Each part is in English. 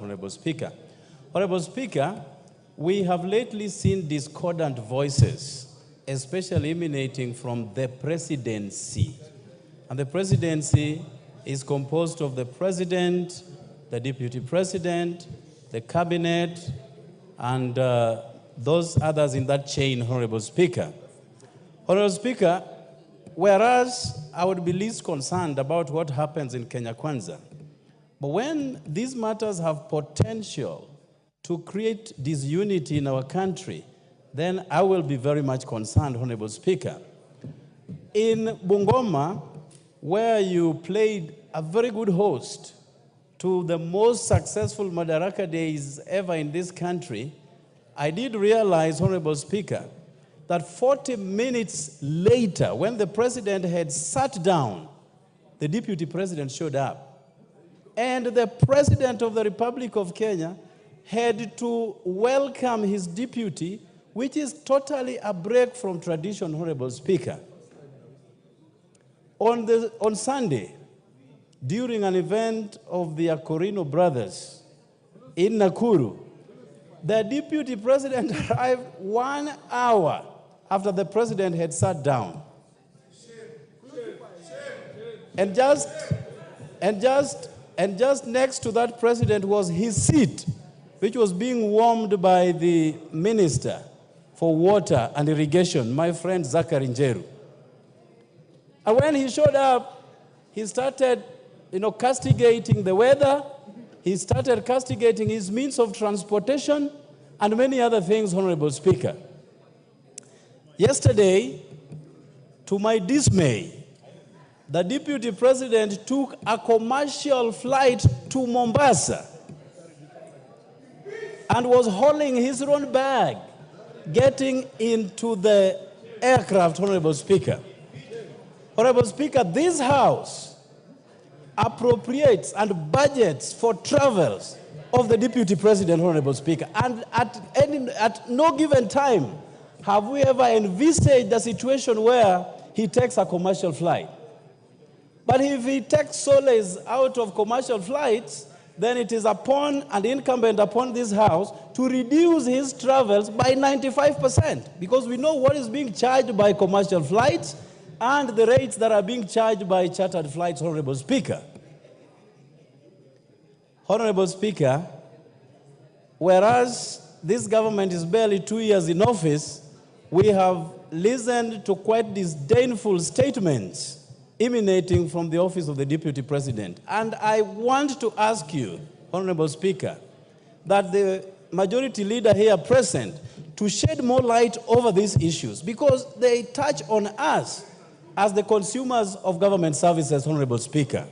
Honorable Speaker. Honorable Speaker, we have lately seen discordant voices, especially emanating from the presidency. And the presidency is composed of the president, the deputy president, the cabinet, and those others in that chain, Honorable Speaker. Honorable Speaker, whereas I would be least concerned about what happens in Kenya Kwanza, but when these matters have potential to create disunity in our country, then I will be very much concerned, Honorable Speaker. In Bungoma, where you played a very good host to the most successful Madaraka Days ever in this country, I did realize, Honorable Speaker, that 40 minutes later, when the president had sat down, the deputy president showed up. And the president of the Republic of Kenya had to welcome his deputy, which is totally a break from tradition, Honorable Speaker. On Sunday, during an event of the Akorino brothers in Nakuru, the deputy president arrived 1 hour after the president had sat down. And just next to that president was his seat, which was being warmed by the Minister for Water and Irrigation, my friend Zachary Njeru. And when he showed up, he started, castigating the weather. He started castigating his means of transportation and many other things, Honorable Speaker. Yesterday, to my dismay, the deputy president took a commercial flight to Mombasa and was hauling his own bag, getting into the aircraft, Honorable Speaker. Honorable Speaker, this House appropriates and budgets for travels of the deputy president, Honorable Speaker. And at no given time have we ever envisaged a situation where he takes a commercial flight. But if he takes solace out of commercial flights, then it is upon and incumbent upon this House to reduce his travels by 95%, because we know what is being charged by commercial flights and the rates that are being charged by chartered flights, Honorable Speaker. Honorable Speaker, whereas this government is barely 2 years in office, we have listened to quite disdainful statements emanating from the office of the Deputy President. And I want to ask you, Honorable Speaker, that the majority leader here present to shed more light over these issues, because they touch on us as the consumers of government services, Honorable Speaker.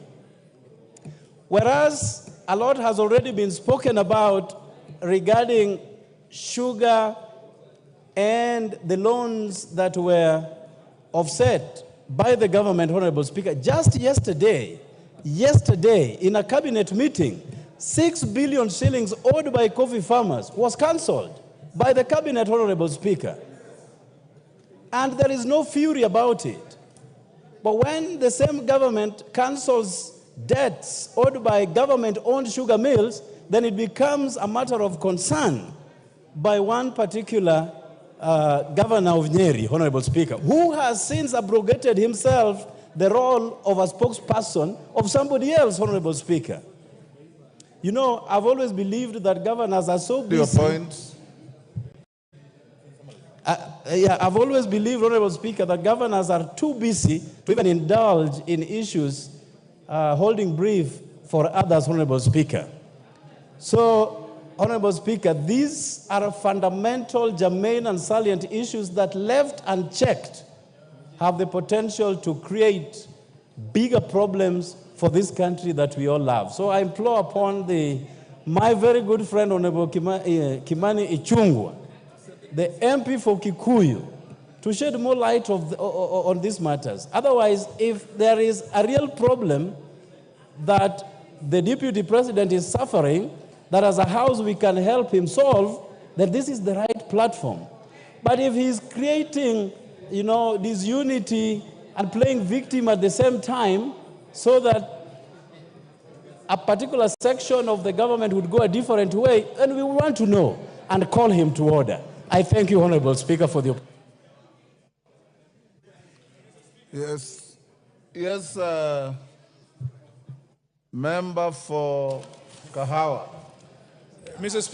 Whereas a lot has already been spoken about regarding sugar and the loans that were offset by the government, Honorable Speaker, just yesterday, in a cabinet meeting, 6 billion shillings owed by coffee farmers was cancelled by the cabinet, Honorable Speaker. And there is no fury about it. But when the same government cancels debts owed by government-owned sugar mills, then it becomes a matter of concern by one particular governor of Nyeri, Honorable Speaker, who has since abrogated himself the role of a spokesperson of somebody else, Honorable Speaker. You know, I've always believed that governors are so busy. Your point. I've always believed, Honorable Speaker, that governors are too busy to even indulge in issues holding brief for others, Honorable Speaker. So, Honorable Speaker, these are fundamental, germane, and salient issues that, left unchecked, have the potential to create bigger problems for this country that we all love. So I implore upon my very good friend, Honorable Kimani Ichung'wah, the MP for Kikuyu, to shed more light on these matters. Otherwise, if there is a real problem that the Deputy President is suffering, that as a House we can help him solve, then this is the right platform. But if he's creating, disunity and playing victim at the same time, so that a particular section of the government would go a different way, and we want to know and call him to order. I thank you, Honorable Speaker, for the opportunity. Yes, member for Kahawa. Mr. Speaker.